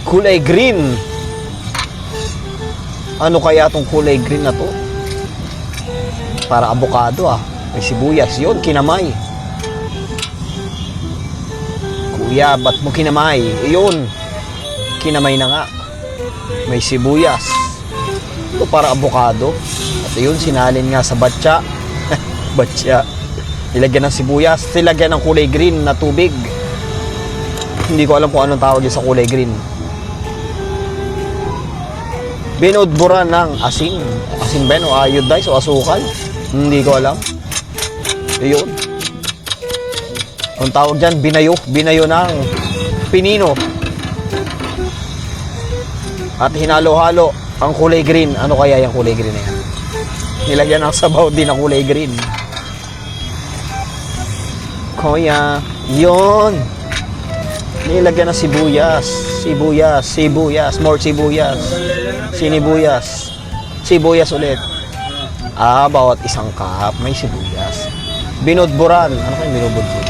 Kulay green. Ano kaya tong kulay green na to? Para avocado ah. May sibuyas. Yun, kinamay. Kuya, ba't mo kinamay? Yun. Kinamay na nga. May sibuyas. Ito para avocado. At yun, sinalin nga sa batya. Batya. Nilagyan ng sibuyas. Nilagyan ng kulay green na tubig. Hindi ko alam kung anong tawag yun sa kulay green. Binudburan ng asin. Asin ba yun? O iodized o asukal? Hindi ko alam. Ayun. Ang tawag dyan, binayo. Binayo ng pinino. At hinalo-halo ang kulay green. Ano kaya yung kulay green na yan? Nilagyan ng sabaw din ng kulay green. Kuya. Yun. Nilagyan ng sibuyas. Sibuyas. Sibuyas. More sibuyas. Sinibuyas. Sibuyas ulit. Bawat isang cup may sibuyas. Binudburan. Ano kayong binudburan?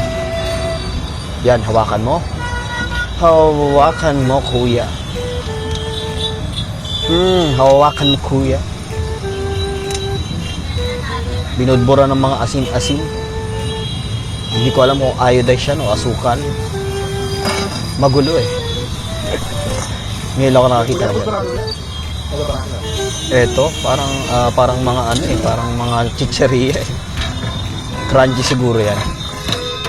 Yan, hawakan mo. Hawakan mo, kuya. Hawakan mo, kuya. Binudburan ng mga asin-asin. Hindi ko alam kung iodized yan o asukal. Magulo eh. Ngayon ako nakakita na yan. Eto, parang mga ano eh, parang mga chicheria eh. Crunchy siguro yan.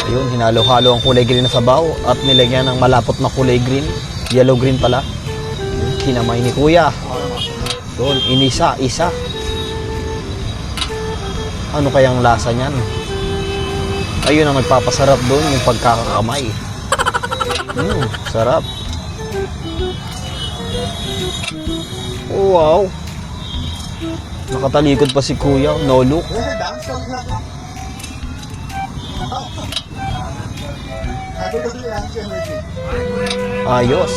Ayun, hinalo-halo ang kulay green na sabaw at nilagyan ng malapot na kulay green. Yellow green pala. Kinamay ni kuya. Doon, inisa-isa. Ano kayang lasa niyan? Ayun ang nagpapasarap doon, yung pagkakakamay. Sarap. Oh, wow. Nakatalikod pa si kuya. No look. Ayos.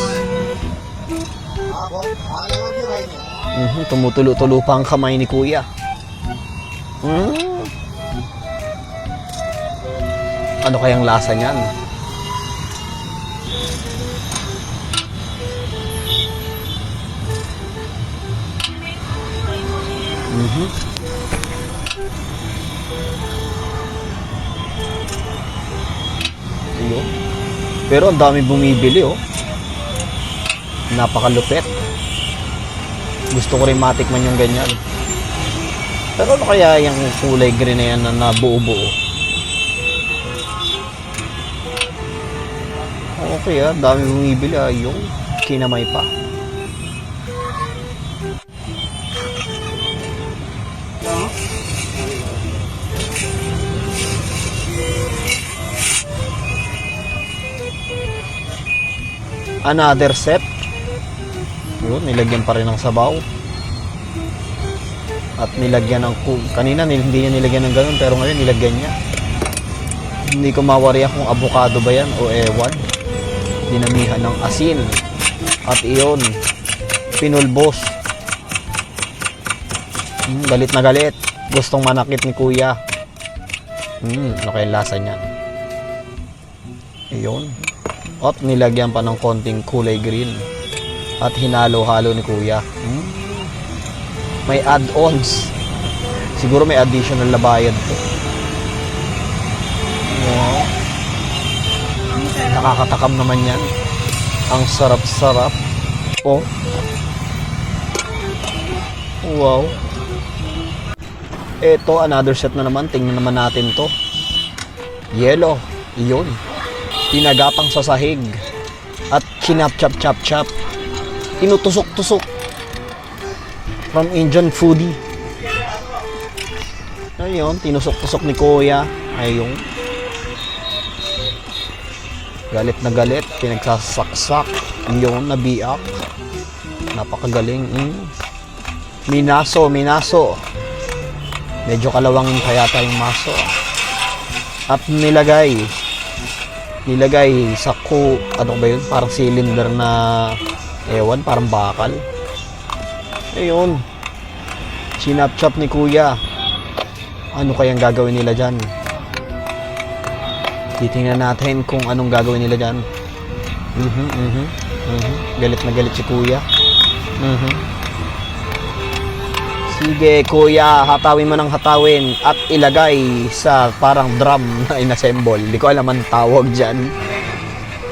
Tumutulo-tulo pa ang kamay ni kuya. Ano kayang lasa niyan? Ayun. Pero ang dami bumibili oh. Napakalupit. Gusto ko rin matikman yung ganyan. Pero ano kaya yung kulay green na yan na nabuo-buo? Okay dami bumibili yung kinamay pa. Another set. Yun, nilagyan pa rin ng sabaw. At nilagyan ng kanina hindi niya nilagyan ng ganun, pero ngayon nilagyan niya. Hindi ko mawariya kung avocado ba yan o ewan. Dinamihan ng asin. At iyon, pinulbos. Galit na galit. Gustong manakit ni kuya. Ano kaya lasa niyan? Iyon. At nilagyan pa ng konting kulay green. At hinalo-halo ni kuya. May add-ons. Siguro may additional na bayad to. Wow. Nakakatakam naman yan. Ang sarap-sarap. Oh. Wow. Ito, another set na naman. Tingnan naman natin to. Yellow. Iyon. Pinagapang sa sahig. At kinap-chap-chap-chap. Tinutusok-tusok. From Indian foodie. Ayun, tinusok-tusok ni kuya. Ayun. Galit na galit. Pinagsasaksak. Ayun, nabiak. Napakagaling. Minaso. Medyo kalawangin kaya tayong maso. At nilagay sa ano ba yun? Parang cylinder na ewan, parang bakal. Ayun. Sinap-chap ni kuya. Ano kayang gagawin nila dyan? Titingnan natin kung anong gagawin nila dyan. Galit na galit si kuya. Sige kuya, hatawin mo ng hatawin at ilagay sa parang drum na inassemble. Hindi ko alam ang tawag dyan.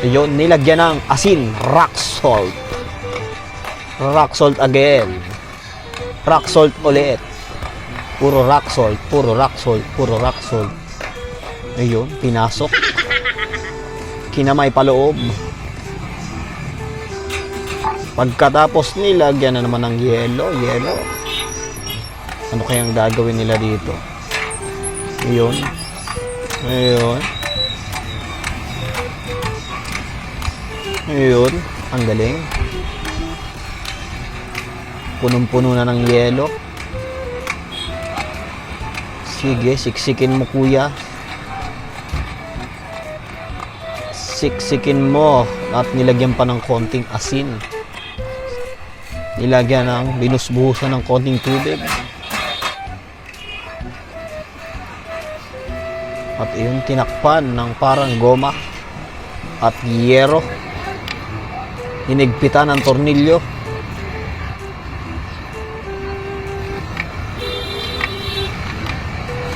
Ayun, nilagyan ng asin, rock salt. Rock salt again. Rock salt ulit. Puro rock salt, puro rock salt, puro rock salt. Ayun, pinasok. Kinamay paloob. Pagkatapos nilagyan na naman ng yelo. Ano kayang gagawin nila dito? Ayun. Ayun. Ang galing. Punong-puno na ng yelo. Sige, siksikin mo kuya. Siksikin mo. At nilagyan pa ng konting asin. Nilagyan ng binusbuhusan ng konting tubig. At iyon tinakpan ng parang goma at yero. Hinigpitan ng tornilyo.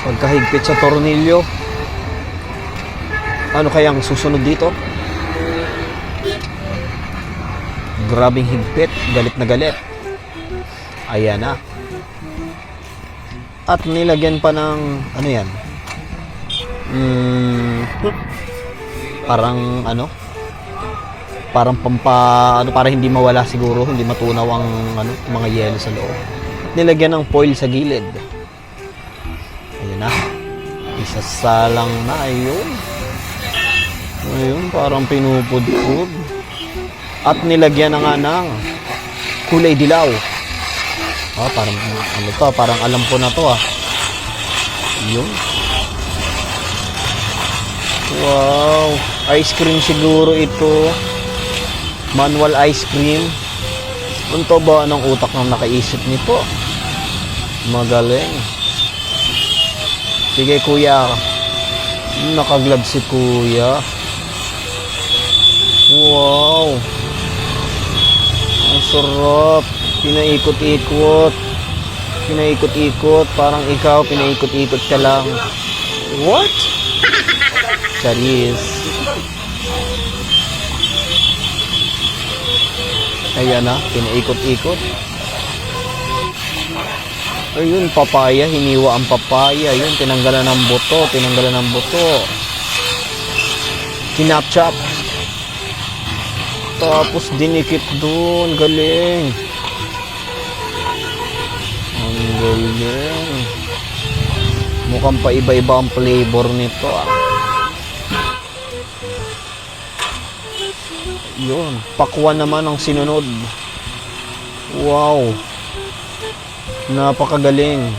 Pagkahigpit sa tornilyo, ano kayang susunod dito? Grabing higpit, galit na galit. Ayan na. At nilagyan pa ng ano yan? Parang ano? Parang para hindi mawala siguro, hindi matunaw ang mga yelo sa loob. Nilagyan ng foil sa gilid. Ayun na. Isasalang na, ayun. Ayun, parang pinupudpud. At nilagyan na nga ng kulay dilaw. Parang alam ko na to. Ayun. Wow, ice cream siguro ito. Manual ice cream. Unto ba anong utak ng nakaisip nito? Magaling. Sige kuya. Nakaglab si kuya. Wow. Ang sarap. Pinaikot-ikot. Pinaikot-ikot. Parang ikaw, pinaikot-ikot ka lang. What? Charis. Ayan na, pinaikot-ikot. Ayun, papaya, hiniwa ang papaya. Ayun, tinanggalan ng buto, Kinapchap. Tapos dinikit dun, galing. Ang galing. Mukhang paiba-iba ang flavor nito. Yun, pakwan naman ang sinunod. Wow. Napakagaling.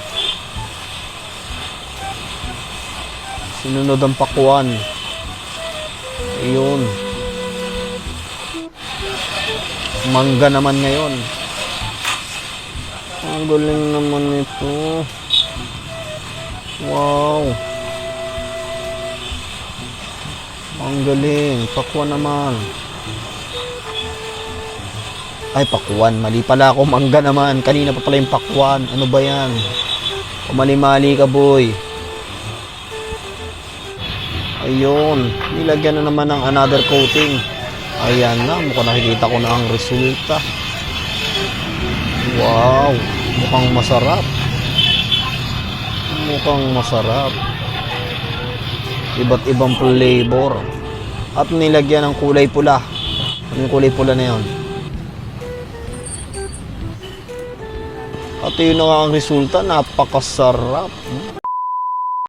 Sinunod ang pakwan. Ayun. Mangga naman ngayon. Ang galing naman ito. Wow. Ang galing. Pakwan naman. Ay, pakwan. Mali pala ako. Mangga naman. Kanina pa pala yung pakwan. Ano ba yan? Mali-mali ka, boy. Ayun. Nilagyan na naman ng another coating. Ayan na. Mukhang nakikita ko na ang resulta. Wow. Mukhang masarap. Mukhang masarap. Iba't ibang flavor. At nilagyan ng kulay pula. Ano yung kulay pula na yun? At yun na nga ang resulta, napakasarap.